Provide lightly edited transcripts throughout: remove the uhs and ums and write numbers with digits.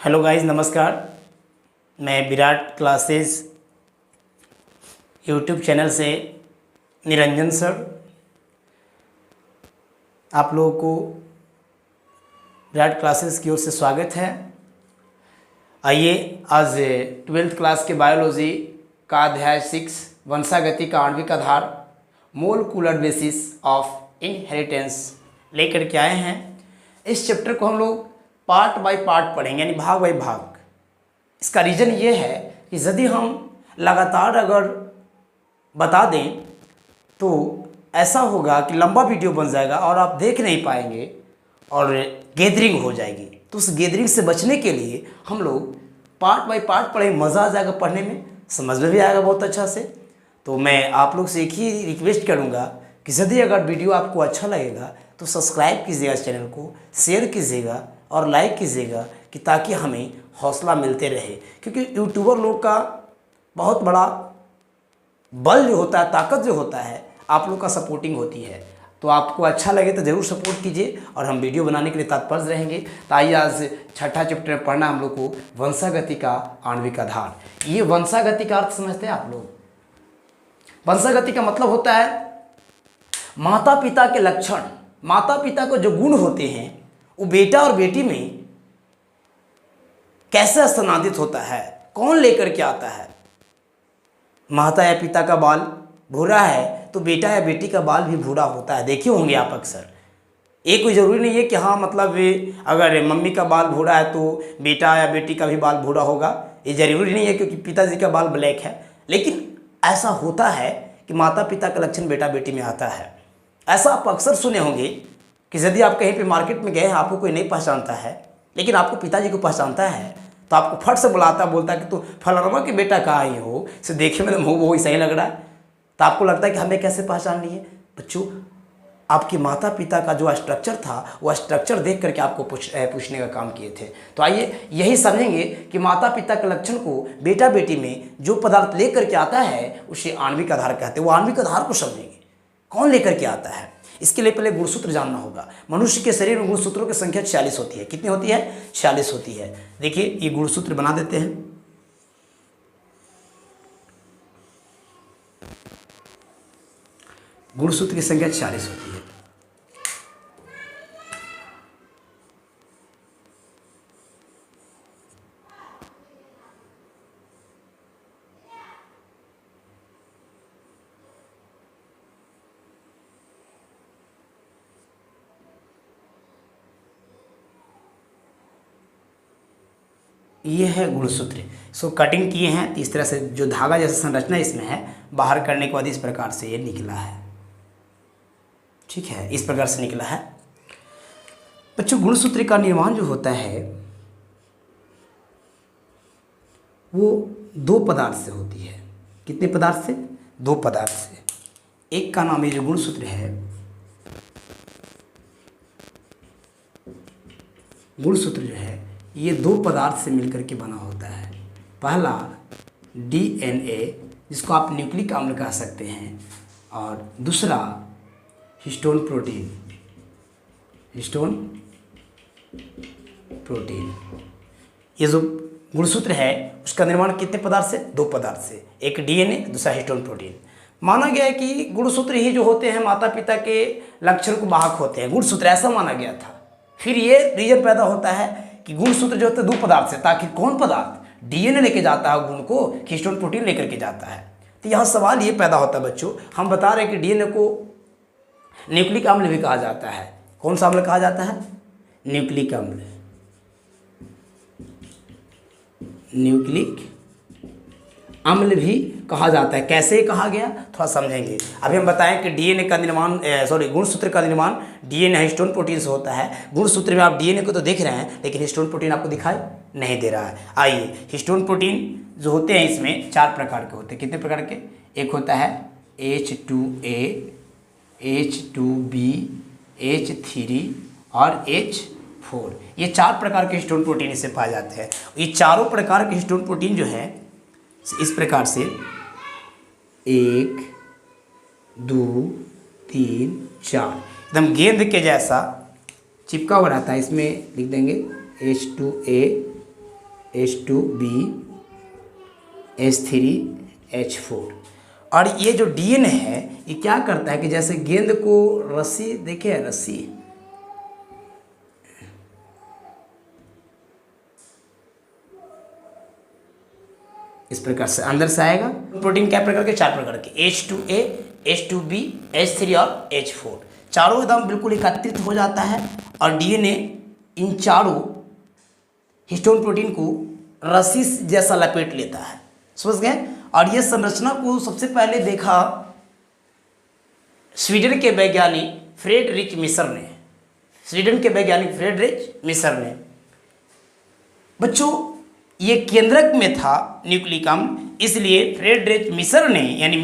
Hello guys, नमस्कार। मैं Virat classes YouTube channel से निरंजन सर आप लोगों को विराट क्लासेस की ओर से स्वागत है। आइए आज 12th क्लास के बायोलॉजी का अध्याय 6 वंशागति का आणविक आधार मोलकुलर बेसिस ऑफ इनहेरिटेंस लेकर के आए हैं। इस चैप्टर को हम लोग पार्ट बाय पार्ट पढ़ेंगे, यानी भाग बाय भाग। इसका रीज़न ये है कि यदि हम लगातार अगर बता दें तो ऐसा होगा कि लंबा वीडियो बन जाएगा और आप देख नहीं पाएंगे और गैदरिंग हो जाएगी। तो उस गैदरिंग से बचने के लिए हम लोग पार्ट बाय पार्ट पढ़ें, मज़ा आ जाएगा पढ़ने में, समझ में भी आएगा बहुत अच्छा से। तो मैं आप लोग से एक ही रिक्वेस्ट करूँगा कि यदि अगर वीडियो आपको अच्छा लगेगा तो सब्सक्राइब कीजिएगा, इस चैनल को शेयर कीजिएगा और लाइक कीजिएगा कि ताकि हमें हौसला मिलते रहे। क्योंकि यूट्यूबर लोग का बहुत बड़ा बल जो होता है, ताकत जो होता है, आप लोग का सपोर्टिंग होती है। तो आपको अच्छा लगे तो ज़रूर सपोर्ट कीजिए और हम वीडियो बनाने के लिए तत्पर रहेंगे। तो आइए आज छठा चैप्टर पढ़ना हम लोग को वंशागति का आणविक आधार। ये वंशागति का अर्थ समझते हैं आप लोग? वंशागति का मतलब होता है माता पिता के लक्षण, माता पिता को जो गुण होते हैं वो बेटा और बेटी में कैसे स्थानांतरित होता है, कौन लेकर के आता है। माता या पिता का बाल भूरा है तो बेटा या बेटी का बाल भी भूरा होता है, देखे होंगे आप अक्सर। ये कोई ज़रूरी नहीं है कि हाँ मतलब अगर मम्मी का बाल भूरा है तो बेटा या बेटी का भी बाल भूरा होगा, ये ज़रूरी नहीं है क्योंकि पिताजी का बाल ब्लैक है। लेकिन ऐसा होता है कि माता पिता का लक्षण बेटा बेटी में आता है। ऐसा आप अक्सर सुने होंगे कि यदि आप कहीं पे मार्केट में गए हैं, आपको कोई नहीं पहचानता है लेकिन आपको पिताजी को पहचानता है तो आपको फट से बुलाता, बोलता है कि तू फलाना के बेटा कहाँ ही हो, इसे देखे में तो मुँह वही सही लग रहा है। तो आपको लगता है कि हमें कैसे पहचान लिए। बच्चों, आपके माता पिता का जो स्ट्रक्चर था वो स्ट्रक्चर देख करके आपको पूछने का काम किए थे। तो आइए यही समझेंगे कि माता पिता के लक्षण को बेटा बेटी में जो पदार्थ लेकर के आता है उसे आणविक आधार कहते हैं। वो आणविक आधार को समझेंगे, कौन लेकर के आता है। इसके लिए पहले गुणसूत्र जानना होगा। मनुष्य के शरीर में गुणसूत्रों की संख्या 46 होती है। कितनी होती है? 46 होती है। देखिए ये गुणसूत्र बना देते हैं। गुणसूत्र की संख्या 46 होती है। ये है गुणसूत्र। इसको कटिंग किए हैं तो इस तरह से जो धागा जैसा संरचना इसमें है, बाहर करने के बाद इस प्रकार से ये निकला है। ठीक है, इस प्रकार से निकला है। बच्चों, गुणसूत्र का निर्माण जो होता है वो दो पदार्थ से होती है। कितने पदार्थ से? दो पदार्थ से। एक का नाम ये जो गुणसूत्र है, गुणसूत्र जो है ये दो पदार्थ से मिलकर के बना होता है। पहला डीएनए, जिसको आप न्यूक्लिक अम्ल कह सकते हैं, और दूसरा हिस्टोन प्रोटीन। Histone protein. ये जो गुणसूत्र है उसका निर्माण कितने पदार्थ से? दो पदार्थ से। एक डीएनए, दूसरा हिस्टोन प्रोटीन। माना गया है कि गुणसूत्र ही जो होते हैं माता पिता के लक्षण को वाहक होते हैं। गुणसूत्र ऐसा माना गया था। फिर ये रीजन पैदा होता है कि गुणसूत्र जो होते हैं दो पदार्थ से, ताकि कौन पदार्थ डीएनए लेके जाता है गुण को, हिस्टोन प्रोटीन लेकर के जाता है। तो यहाँ सवाल ये पैदा होता है बच्चों, हम बता रहे हैं कि डीएनए को न्यूक्लिक अम्ल भी कहा जाता है। कौन सा अम्ल कहा जाता है? न्यूक्लिक अम्ल। न्यूक्लिक अम्ल भी कहा जाता है। कैसे कहा गया थोड़ा समझेंगे। अभी हम बताएं कि डीएनए का निर्माण गुणसूत्र का निर्माण डीएनए हिस्टोन प्रोटीन से होता है। गुणसूत्र में आप डीएनए को तो देख रहे हैं लेकिन हिस्टोन प्रोटीन आपको दिखाई नहीं दे रहा है। आइए, हिस्टोन प्रोटीन जो होते हैं इसमें 4 प्रकार के होते हैं। कितने प्रकार के? एक होता है H2A, H2B, H3 और H4। ये 4 प्रकार के हिस्टोन प्रोटीन इससे पाए जाते हैं। ये चारों प्रकार के हिस्टोन प्रोटीन जो है इस प्रकार से 1 2 3 4 एकदम गेंद के जैसा चिपका हुआ रहता है। इसमें लिख देंगे H2A, H2B H3H4। और ये जो DNA है ये क्या करता है कि जैसे गेंद को रस्सी, देखिए रस्सी, इस प्रकार से अंदर से आएगा। प्रोटीन क्या प्रकार के? 4 प्रकार के, H2A, H2B, H3 और H4। चारों एकदम बिल्कुल एकत्रित हो जाता है और DNA इन चारों हिस्टोन प्रोटीन को रस्सी जैसा लपेट लेता है। समझ गए? और ये संरचना को सबसे पहले देखा स्वीडन के वैज्ञानिक फ्रेडरिच मिसर ने। स्वीडन के वैज्ञानिक फ्रेडरिच मिसर ने। बच्चों ये केंद्रक में था न्यूक्लिक अम्ल, इसलिए फ्रेडरिच मिसर ने, यानी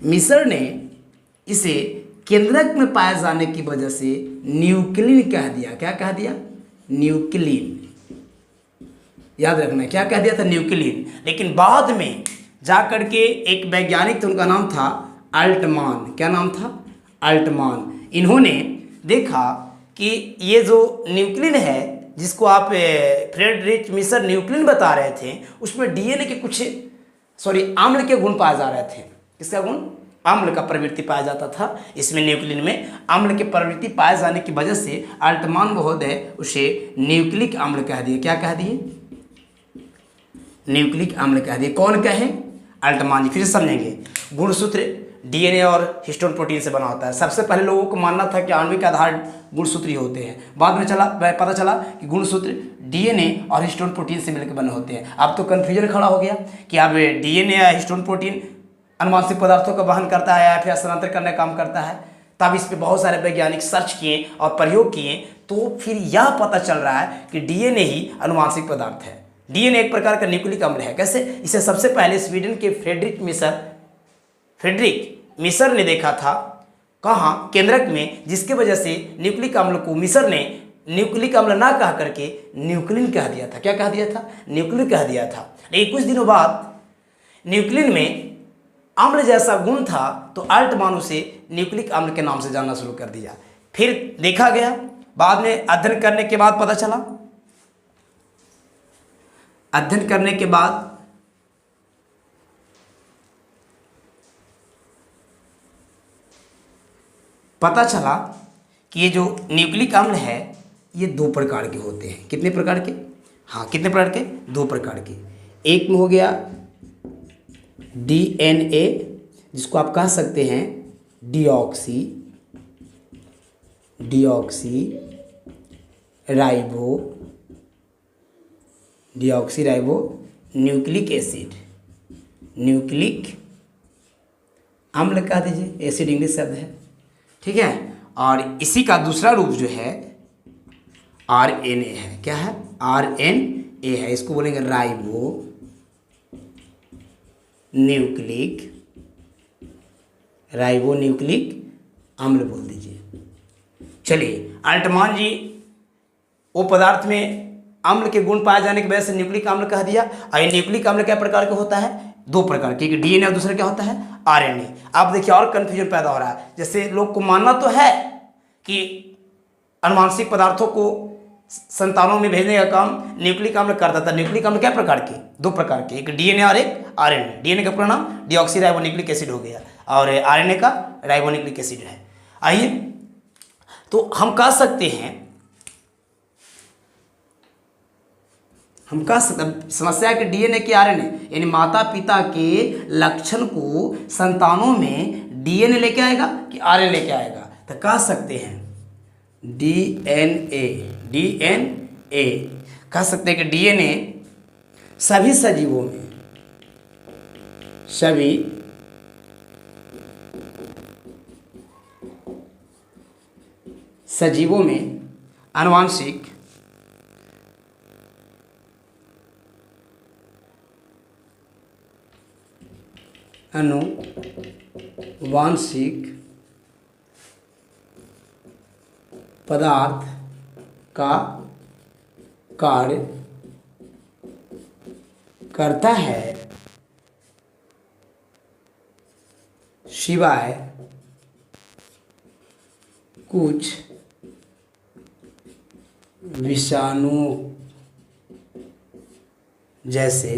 मिसर ने इसे केंद्रक में पाए जाने की वजह से न्यूक्लिन कह दिया। क्या कह दिया? न्यूक्लिन। याद रखना, क्या कह दिया था? न्यूक्लिन। लेकिन बाद में जाकर के एक वैज्ञानिक थे, उनका नाम था अल्टमान। क्या नाम था? अल्टमान। इन्होंने देखा कि ये जो न्यूक्लिन है, जिसको आप फ्रेडरिच मिसर न्यूक्लिन बता रहे थे, उसमें DNA के कुछ अम्ल के गुण पाए जा रहे थे। किसका गुण? अम्ल का प्रवृत्ति पाया जाता था इसमें, न्यूक्लिन में अम्ल की प्रवृत्ति पाए जाने की वजह से अल्टमान महोदय उसे न्यूक्लिक अम्ल कह दिए। क्या कह दिए? न्यूक्लिक अम्ल कह दिए। कौन कहे? अल्टमान जी। फिर समझेंगे। गुणसूत्र DNA और हिस्टोन प्रोटीन से बना होता है। सबसे पहले लोगों को मानना था कि आणविक आधार गुणसूत्र ही होते हैं, बाद में पता चला कि गुणसूत्र DNA और हिस्टोन प्रोटीन से मिलकर बने होते हैं। अब तो कन्फ्यूजन खड़ा हो गया कि अब DNA या हिस्टोन प्रोटीन अनुवांशिक पदार्थों का वहन करता है या फिर स्थानांतर करने का काम करता है। तब इस पर बहुत सारे वैज्ञानिक सर्च किए और प्रयोग किए, तो फिर यह पता चल रहा है कि DNA ही अनुवांशिक पदार्थ है। DNA एक प्रकार का न्यूक्लिक अम्ल है। कैसे? इसे सबसे पहले स्वीडन के फ्रेडरिक मिसर ने देखा था। कहाँ? केंद्रक में, जिसके वजह से न्यूक्लिक अम्ल को मिसर ने न्यूक्लिक अम्ल ना कह करके न्यूक्लिन कह दिया था। क्या कह दिया था? न्यूक्लिन कह दिया था। लेकिन कुछ दिनों बाद न्यूक्लिन में अम्ल जैसा गुण था, तो अल्टमान उसे न्यूक्लिक अम्ल के नाम से जानना शुरू कर दिया। फिर देखा गया, बाद में अध्ययन करने के बाद पता चला, अध्ययन करने के बाद पता चला कि ये जो न्यूक्लिक अम्ल है ये 2 प्रकार के होते हैं। कितने प्रकार के? हाँ, कितने प्रकार के? 2 प्रकार के। एक में हो गया DNA, जिसको आप कह सकते हैं deoxy ribo nucleic acid, nucleic अम्ल कह दीजिए, एसिड इंग्लिश शब्द है, ठीक है। और इसी का दूसरा रूप जो है RNA है। क्या है? RNA है। इसको बोलेंगे राइबो न्यूक्लिक अम्ल बोल दीजिए। चलिए, अल्टमान जी वो पदार्थ में अम्ल के गुण पाए जाने की वजह से न्यूक्लिक अम्ल कह दिया। और ये न्यूक्लिक अम्ल क्या प्रकार का होता है? 2 प्रकार के, एक DNA और दूसरा क्या होता है? RNA। आप देखिए और कन्फ्यूजन पैदा हो रहा है। जैसे लोग को मानना तो है कि अनुवांशिक पदार्थों को संतानों में भेजने का काम न्यूक्लिक अम्ल करता था। न्यूक्लिक अम्ल क्या प्रकार के? 2 प्रकार के, एक DNA और एक RNA। DNA का पूरा नाम डिऑक्सी राइबोन्यूक्लिक एसिड हो गया और RNA का राइबोन्यूक्लिक एसिड है। आइए, तो हम कह सकते हैं, समस्या के DNA के RNA, यानी माता पिता के लक्षण को संतानों में DNA लेके आएगा कि RNA लेके आएगा? तो कह सकते हैं DNA कह सकते हैं कि DNA सभी सजीवों में, आनुवांशिक पदार्थ का कार्य करता है, सिवाय कुछ विषाणुओं जैसे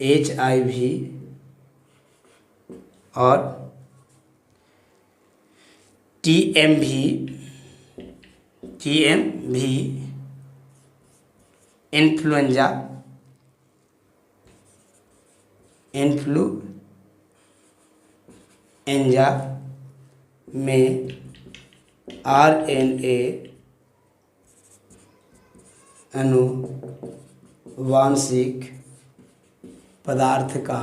HIV और TMV इन्फ्लुएंजा में RNA आनुवांशिक पदार्थ का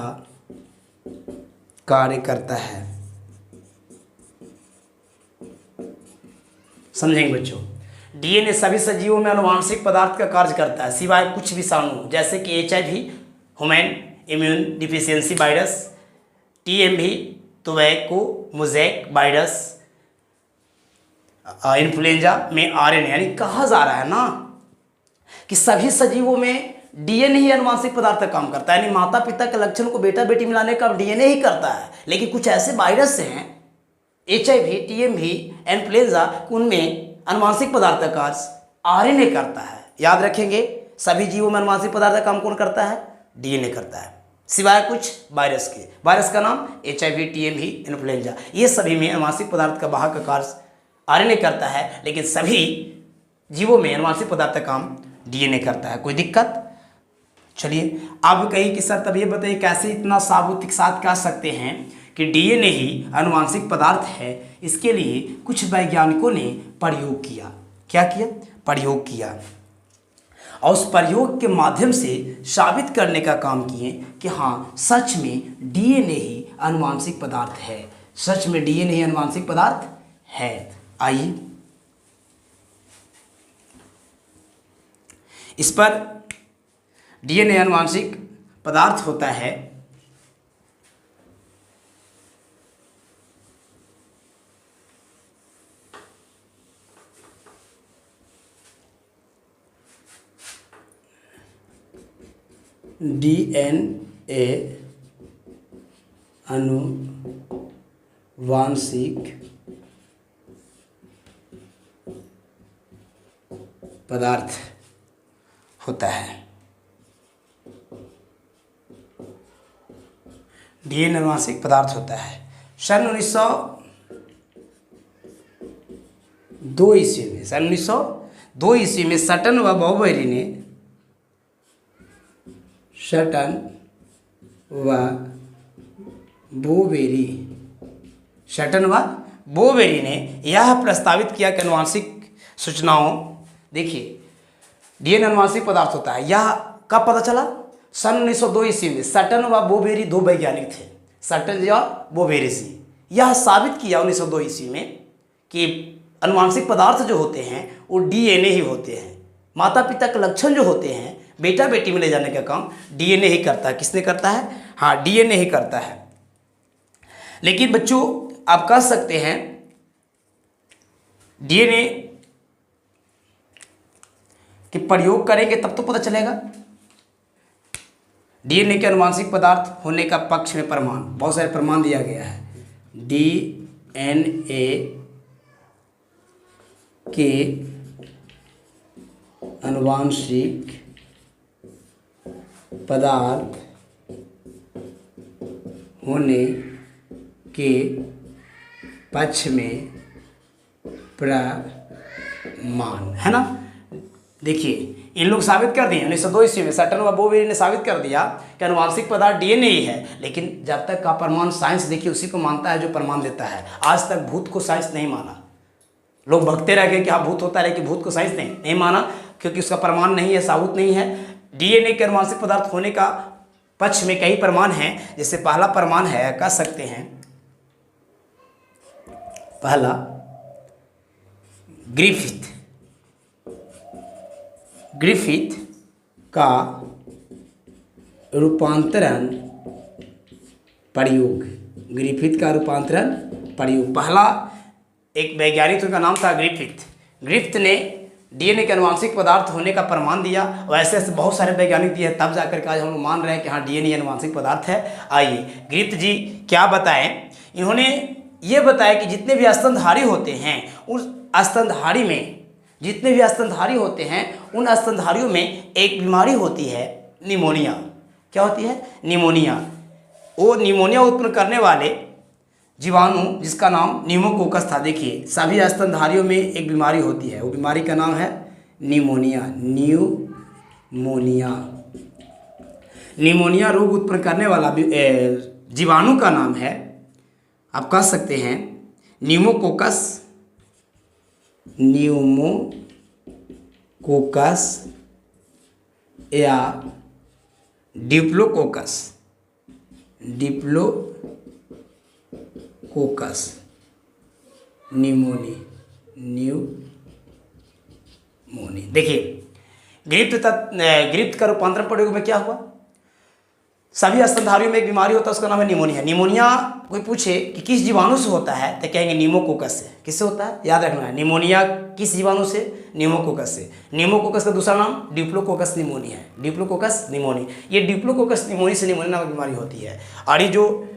कार्य करता है। समझेंगे बच्चों, DNA सभी सजीवों में आनुवांशिक पदार्थ का कार्य करता है सिवाय कुछ विषाणु जैसे कि HIV human immune deficiency virus, TMV tobacco mosaic virus, influenza में RNA, यानी कहा जा रहा है ना कि सभी सजीवों में DNA ही आनुवांशिक पदार्थ का काम करता है, यानी माता पिता के लक्षण को बेटा बेटी मिलाने का DNA ही करता है। लेकिन कुछ ऐसे वायरस हैं HIV TMV इन्फ्लुएंजा, उनमें आनुवांशिक पदार्थ का कार्य RNA करता है। याद रखेंगे, सभी जीवों में आनुवांशिक पदार्थ का काम कौन करता है? DNA करता है सिवाय कुछ वायरस के। वायरस का नाम HIV TMV इन्फ्लुएंजा, ये सभी में आनुवांशिक पदार्थ का वाहक का कार्य RNA करता है, लेकिन सभी जीवों में आनुवांशिक पदार्थ का काम DNA करता है। कोई दिक्कत? चलिए अब कहीं कि सर तब ये बताइए कैसे इतना साबुत के साथ कह सकते हैं कि DNA ही आनुवांशिक पदार्थ है। इसके लिए कुछ वैज्ञानिकों ने प्रयोग किया। क्या किया? प्रयोग किया, और उस प्रयोग के माध्यम से साबित करने का काम किए कि हाँ सच में DNA ही आनुवांशिक पदार्थ है, सच में DNA ही आनुवांशिक पदार्थ है। आइए इस पर DNA आनुवांशिक पदार्थ होता है DNA आनुवांशिक पदार्थ होता है। DNA आनुवांशिक पदार्थ होता है। सन 1902 ईस्वी में सटन व बोवेरी ने यह प्रस्तावित किया कि आनुवांशिक सूचनाओं, देखिए DNA आनुवांशिक पदार्थ होता है। यह कब पता चला? सन 1902 ईस्वी में सटन व बोवेरी दो वैज्ञानिक थे, सटन और बोवेरी से। यह साबित किया 1902 ईस्वी में कि आनुवांशिक पदार्थ जो होते हैं वो DNA ही होते हैं। माता पिता के लक्षण जो होते हैं बेटा बेटी में ले जाने का काम DNA ही करता है। किसने करता है? हाँ, DNA ही करता है। लेकिन बच्चों आप कह सकते हैं DNA के प्रयोग करेंगे तब तो पता चलेगा। DNA के आनुवांशिक पदार्थ होने का पक्ष में प्रमाण, बहुत सारे प्रमाण दिया गया है। DNA के आनुवांशिक पदार्थ होने के पक्ष में प्रमाण है ना। देखिए इन लोग साबित कर दिए 1902 ईस्वी में सटन व बोवेरी ने साबित कर दिया कि आनुवांशिक पदार्थ DNA ही है। लेकिन जब तक का प्रमाण साइंस देखिए उसी को मानता है जो प्रमाण देता है। आज तक भूत को साइंस नहीं माना। लोग भगते रह गए कि हाँ भूत होता है, लेकिन भूत को साइंस नहीं माना क्योंकि उसका प्रमाण नहीं है, साबुत नहीं है। DNA के आनुवांशिक पदार्थ होने का पक्ष में कई प्रमाण हैं। जैसे पहला प्रमाण है, कह सकते हैं पहला ग्रिफिथ का रूपांतरण प्रयोग। ग्रिफिथ का रूपांतरण प्रयोग, पहला एक वैज्ञानिक का नाम था ग्रिफिथ ने DNA के आनुवांशिक पदार्थ होने का प्रमाण दिया। वैसे ऐसे बहुत सारे वैज्ञानिक दिए, तब जाकर के आज हम लोग मान रहे हैं कि हाँ DNA आनुवांशिक पदार्थ है। आइए ग्रिफिथ जी क्या बताएं। इन्होंने ये बताया कि जितने भी स्तनधारी होते हैं उस स्तनधारी में जितने भी स्तनधारी होते हैं उन स्तनधारियों में एक बीमारी होती है निमोनिया। क्या होती है? निमोनिया। वो निमोनिया उत्पन्न करने वाले जीवाणु जिसका नाम न्यूमोकोकस था। देखिए सभी स्तनधारियों में एक बीमारी होती है, वो बीमारी का नाम है निमोनिया। निमोनिया रोग उत्पन्न करने वाला जीवाणु का नाम है, आप कह सकते हैं न्यूमोकोकस या डिप्लोकोकस न्यूमोनी। देखिए ग्रिप्त का रूपांतरण प्रयोग में क्या हुआ? सभी स्तनधारियों में एक बीमारी होता है, उसका नाम है निमोनिया। निमोनिया कोई पूछे कि किस जीवाणु से होता है तो कहेंगे न्यूमोकोकस से। किससे होता है? याद रखना है, निमोनिया किस जीवाणु से? न्यूमोकोकस से। न्यूमोकोकस का दूसरा नाम डिप्लोकोकस निमोनी है। डिप्लोकोकस निमोनी, ये डिप्लोकोकस निमोनी से निमोनिया नामक बीमारी होती है। और ये जो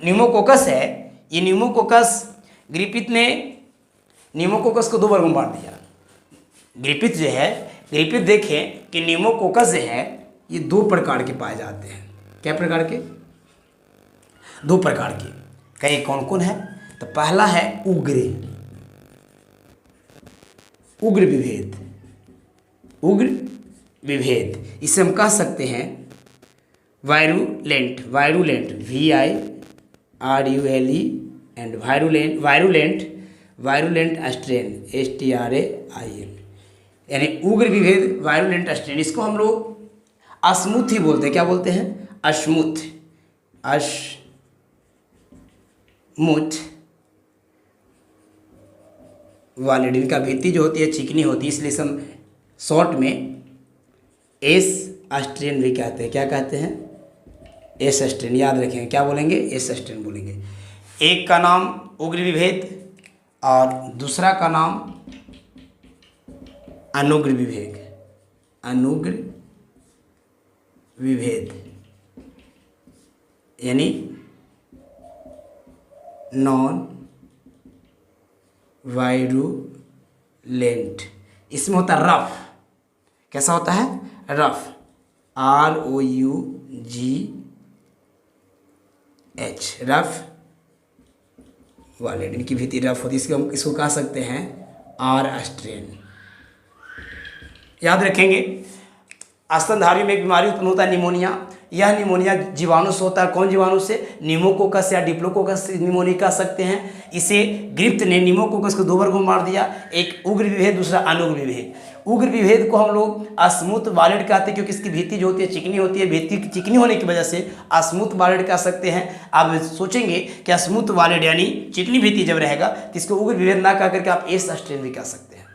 न्यूमोकोकस है, ये न्यूमोकोकस ग्रिफिथ ने न्यूमोकोकस को 2 वर्गों में बांट दिया। ग्रिफिथ देखें कि न्यूमोकोकस जो है ये 2 प्रकार के पाए जाते हैं। क्या प्रकार के? 2 प्रकार के। कई कौन कौन है? तो पहला है उग्र विभेद। इसे हम कह सकते हैं virulent VIRULE and virulent strain STRAIN, यानी उग्र विभेद वायरुलेंट स्ट्रेन। इसको हम लोग अस्मुथ ही बोलते हैं। क्या बोलते हैं? अस्मुथ वाले। इनका भित्ति जो होती है चिकनी होती है, इसलिए हम शॉर्ट में एस स्ट्रेन भी कहते हैं। क्या कहते हैं? S strain. याद रखेंगे, क्या बोलेंगे? एस स्ट्रेन बोलेंगे। एक का नाम उग्र विभेद और दूसरा का नाम अनुग्र विभेद, यानी नॉन वायरुलेंट। इसमें होता है रफ। कैसा होता है? रफ, ROUGH, रफ वाले। इनकी भित्ति रफ होती है, इसको हम इसको कह सकते हैं आर स्ट्रेन। याद रखेंगे स्तनधारियों में एक बीमारी उत्पन्न होता है निमोनिया। यह निमोनिया जीवाणु से होता है। कौन जीवाणु से? न्यूमोकोकस या डिप्लोकोकस निमोनिया कह सकते हैं। इसे ग्रिफ्थ ने न्यूमोकोकस को 2 वर्गों में बांट दिया, एक उग्र विभेद, दूसरा अनुग्र विभेद। उग्र विभेद को हम लोग स्मूथ वालेट कहते हैं, क्योंकि इसकी भित्ति जो होती है चिकनी होती है। भित्ति चिकनी होने की वजह से स्मूथ वालेट कह सकते हैं। आप सोचेंगे कि स्मूथ वालेट यानी चिकनी भित्ति जब रहेगा तो इसको उग्र विभेद ना कह करके आप एस स्ट्रेन भी कह सकते हैं।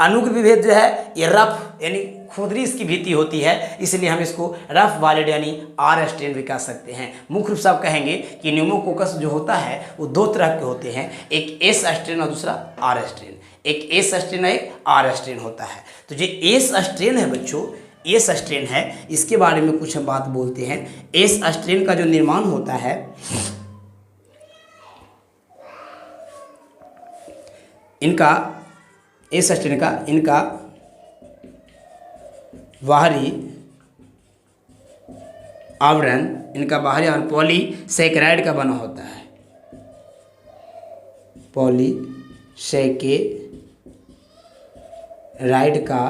अनुग्र विभेद जो है ये रफ यानी खुदरी इसकी भित्ति होती है, इसलिए हम इसको रफ वालेट यानी आर स्ट्रेन भी कह सकते हैं। मुख्य रूप से आप कहेंगे कि न्यूमोकोकस जो होता है वो 2 तरह के होते हैं, एक एस स्ट्रेन और दूसरा आर स्ट्रेन। एक एस स्ट्रेन है, एक आर स्ट्रेन होता है। तो जो एस स्ट्रेन है बच्चों, एस स्ट्रेन है, इसके बारे में कुछ हम बात बोलते हैं। एस स्ट्रेन का जो निर्माण होता है, इनका एस स्ट्रेन का इनका बाहरी आवरण पॉलीसैकेराइड का बना होता है। पॉलीसैकेराइड का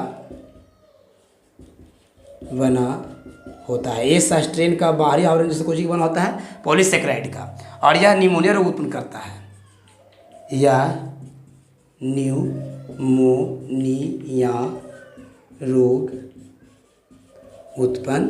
बना होता है। एस स्ट्रेन का बाहरी आवरण जिससे कोशिका बना होता है पॉलीसैकेराइड का, और यह निमोनिया रोग उत्पन्न करता है। यह न्यूमोनिया रोग उत्पन्न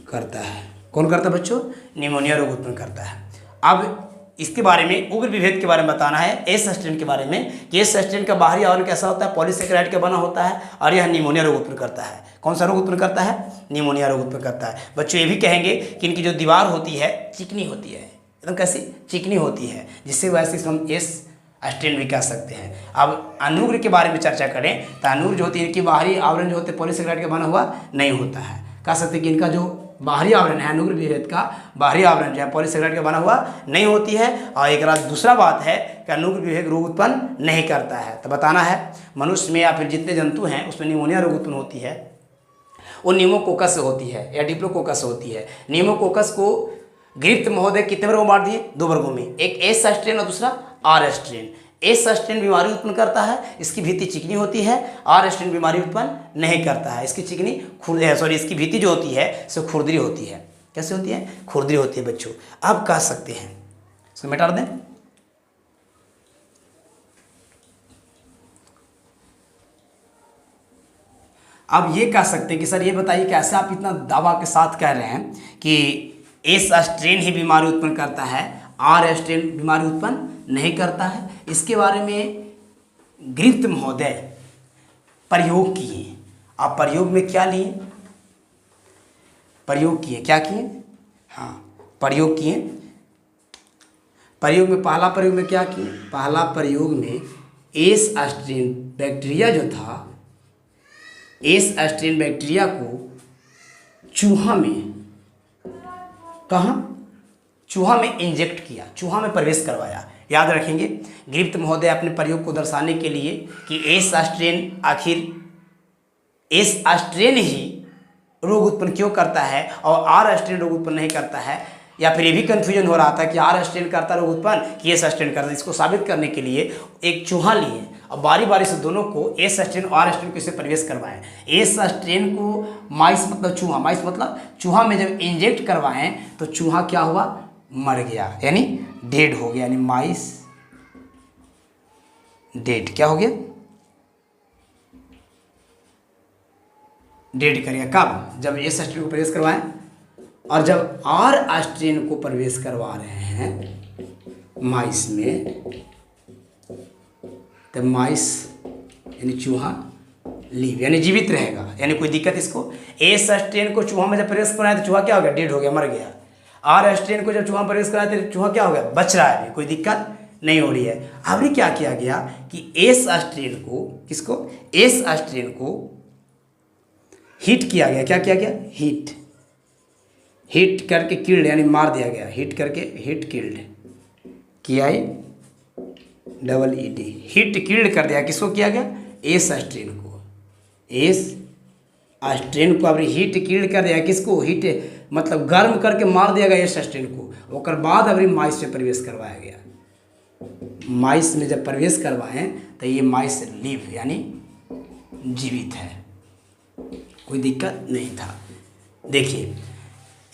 करता है। कौन करता है बच्चों? निमोनिया रोग उत्पन्न करता है। अब इसके बारे में उग्र विभेद के बारे में बताना है, एस स्ट्रेन के बारे में कि एस स्ट्रेन का बाहरी आवरण कैसा होता है? पॉलीसैकेराइड का बना होता है, और यह निमोनिया रोग उत्पन्न करता है। कौन सा रोग उत्पन्न करता है? निमोनिया रोग उत्पन्न करता है। बच्चों ये भी कहेंगे कि इनकी जो दीवार होती है चिकनी होती है, एकदम कैसी? चिकनी होती है, जिससे वैसे हम एस स्ट्रेन भी कह सकते हैं। अब अनुग्र के बारे में चर्चा करें तो अनुग्र जो होती है इनकी बाहरी आवरण जो होते हैं पॉलीसैकेराइड का बना हुआ नहीं होता है। कह सकते हैं कि इनका जो बाहरी आवरण है, अनुग्र विभेद का बाहरी आवरण जो है पॉलीसेकेराइड का बना हुआ नहीं होती है। और एक दूसरा बात है कि अनुग्र विभेद रोग उत्पन्न नहीं करता है। तो बताना है मनुष्य में या फिर जितने जंतु हैं उसमें निमोनिया रोग उत्पन्न होती है वो न्यूमोकोकस से होती है या डिप्लोकोकस से होती है। न्यूमोकोकस को गिरफ्त महोदय कितने वर्गों में बांट दिए? 2 वर्गों में, एक एस स्ट्रेन और दूसरा आर स्ट्रेन। एस स्ट्रेन बीमारी उत्पन्न करता है, इसकी भीति चिकनी होती है। आर स्ट्रेन बीमारी उत्पन्न नहीं करता है, इसकी चिकनी इसकी भीति जो होती है सो खुरदरी होती है। कैसे होती है? खुरदरी होती है बच्चों। आप कह सकते हैं इसको मिटा दें। आप ये कह सकते हैं कि सर ये बताइए कैसे आप इतना दावा के साथ कह रहे हैं कि एस स्ट्रेन ही बीमारी उत्पन्न करता है, आर स्ट्रेन बीमारी उत्पन्न नहीं करता है। इसके बारे में गिरफ्त महोदय प्रयोग किए। आप प्रयोग में क्या लिए? प्रयोग किए, क्या किए? हाँ, प्रयोग किए। प्रयोग में पहला प्रयोग में क्या किए? पहला प्रयोग में एस स्ट्रेन बैक्टीरिया जो था, एस स्ट्रेन बैक्टीरिया को चूहा में, कहाँ? चूहा में इंजेक्ट किया, चूहा में प्रवेश करवाया। याद रखेंगे गिरफ्त महोदय अपने प्रयोग को दर्शाने के लिए कि एस स्ट्रेन, आखिर एस स्ट्रेन ही रोग उत्पन्न क्यों करता है और आर स्ट्रेन रोग उत्पन्न नहीं करता है, या फिर ये भी कन्फ्यूजन हो रहा था कि आर स्ट्रेन करता रोग उत्पन्न कि एस स्ट्रेन करता। इसको साबित करने के लिए एक चूहा लिए और बारी बारी से दोनों को एस स्ट्रेन और आर स्ट्रेन को इससे प्रवेश करवाएं। एस स्ट्रेन को माइस मतलब चूहा, माइस मतलब चूहा में जब इंजेक्ट करवाएं तो चूहा क्या हुआ? मर गया, यानी डेड हो गया, यानी माइस डेड। क्या हो गया? डेड कर गया। कब? जब एस स्ट्रेन को प्रवेश करवाएं और जब आर स्ट्रेन को प्रवेश करवा रहे हैं माइस में, तब माइस यानी चूहा लीव यानी जीवित रहेगा, यानी कोई दिक्कत इसको। एस स्ट्रेन को चूहा में जब प्रवेश कराया तो चूहा क्या हो गया? डेड हो गया, मर गया। आर स्ट्रेन को जब चूहा में प्रवेश कराया तो चूहा क्या हो गया? बच रहा है, कोई दिक्कत नहीं हो रही है। अभी क्या किया गया कि एस स्ट्रेन को, किसको? एस स्ट्रेन को हिट किया गया। क्या किया गया? हिट करके किल्ड यानी मार दिया गया। हिट करके हिट किल्ड, किया double E D, hit killed कर दिया। किसको किया गया? एस स्ट्रेन को। एस स्ट्रेन को अभी हिट किल्ड कर दिया। किसको? हिट मतलब गर्म करके मार दिया गया एस स्ट्रेन को। और बाद अभी माइस में प्रवेश करवाया गया। माइस में जब प्रवेश करवाएं तो ये माइस लिव यानी जीवित है, कोई दिक्कत नहीं था। देखिए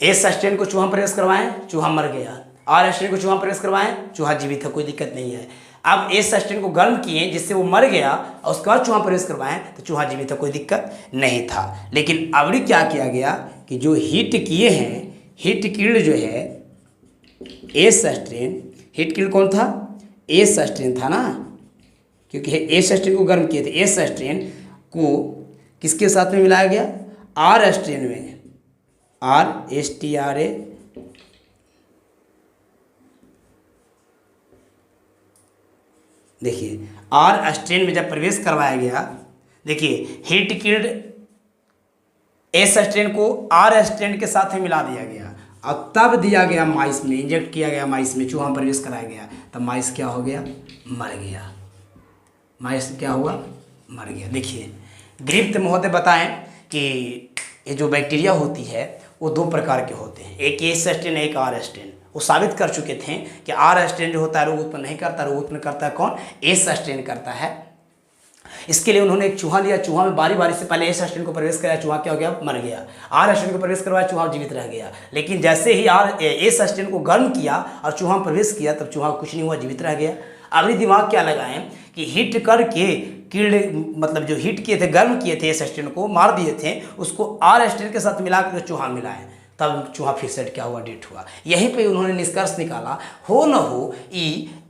एस स्ट्रेन को चूहा प्रवेश करवाएं, चूहा मर गया। आर स्ट्रेन को चूहा प्रवेश करवाएं, चूहा जीवित है, कोई दिक्कत नहीं है। अब एस स्ट्रेन को गर्म किए जिससे वो मर गया और उसके बाद चूहा प्रवेश करवाएं तो चूहा जीवित है, कोई दिक्कत नहीं था। लेकिन अभी क्या किया गया कि जो हिट किए हैं, हिट किल्ड जो है एस स्ट्रेन, हिट किल्ड कौन था? एस स्ट्रेन था ना, क्योंकि एस स्ट्रेन को गर्म किए थे। एस स्ट्रेन को किसके साथ में मिलाया गया? आर स्ट्रेन में, R S T R A, देखिए आर स्ट्रेन में जब प्रवेश करवाया गया, देखिए हिट किल्ड एस स्ट्रेन को आर स्ट्रेन के साथ में मिला दिया गया और तब दिया गया माइस में, इंजेक्ट किया गया माइस में, चूहा प्रवेश कराया गया। तब माइस क्या हो गया? मर गया। माइस क्या हुआ? मर गया। देखिए गिरफ्त महोदय बताएं कि ये जो बैक्टीरिया होती है वो 2 प्रकार के होते हैं, एक एस स्ट्रेन एक आर स्ट्रेन। वो साबित कर चुके थे कि आर स्ट्रेन जो होता है रोग उत्पन्न नहीं करता, रोग उत्पन्न करता है कौन? एस स्ट्रेन करता है। इसके लिए उन्होंने एक चूहा लिया, चूहा में बारी बारी से पहले एस स्ट्रेन को प्रवेश कराया, चूहा क्या हो गया? मर गया। आर स्ट्रेन को प्रवेश करवाया, चूहा जीवित रह गया। लेकिन जैसे ही एस स्ट्रेन को गर्म किया और चूहा में प्रवेश किया तब चूहा कुछ नहीं हुआ, जीवित रह गया। अभी दिमाग क्या लगाएं कि हिट करके किल्ड मतलब जो हिट किए थे, गर्म किए थे एस स्ट्रेन को, मार दिए थे, उसको आर स्ट्रेन के साथ मिला कर चूहा मिलाएं, तब चूहा फिर से क्या हुआ? डेट हुआ। यहीं पे उन्होंने निष्कर्ष निकाला, हो न हो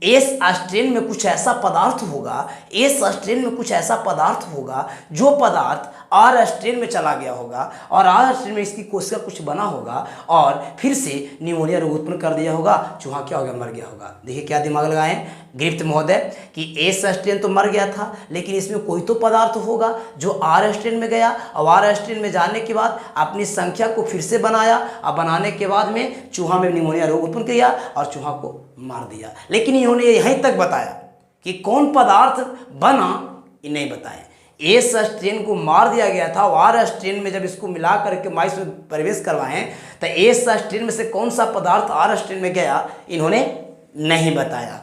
एस स्ट्रेन में कुछ ऐसा पदार्थ होगा, एस स्ट्रेन में कुछ ऐसा पदार्थ होगा जो पदार्थ आर स्ट्रेन में चला गया होगा और आर स्ट्रेन में इसकी कोशिका कुछ बना होगा और फिर से निमोनिया रोग उत्पन्न कर दिया होगा, चूहा क्या हो गया? मर गया होगा। देखिए क्या दिमाग लगाएं गिरफ्त महोदय कि एस स्ट्रेन तो मर गया था, लेकिन इसमें कोई तो पदार्थ होगा जो आर स्ट्रेन में गया और आर स्ट्रेन में जाने के बाद अपनी संख्या को फिर से बनाया और बनाने के बाद में चूहा में निमोनिया रोग उत्पन्न किया और चूहा को मार दिया। लेकिन इन्होंने यहीं तक बताया कि कौन पदार्थ बना, ये नहीं बताया। एस स्ट्रेन को मार दिया गया था और आर स्ट्रेन में जब इसको मिला करके माइस में प्रवेश करवाएं तो एस स्ट्रेन में से कौन सा पदार्थ आर स्ट्रेन में गया, इन्होंने नहीं बताया।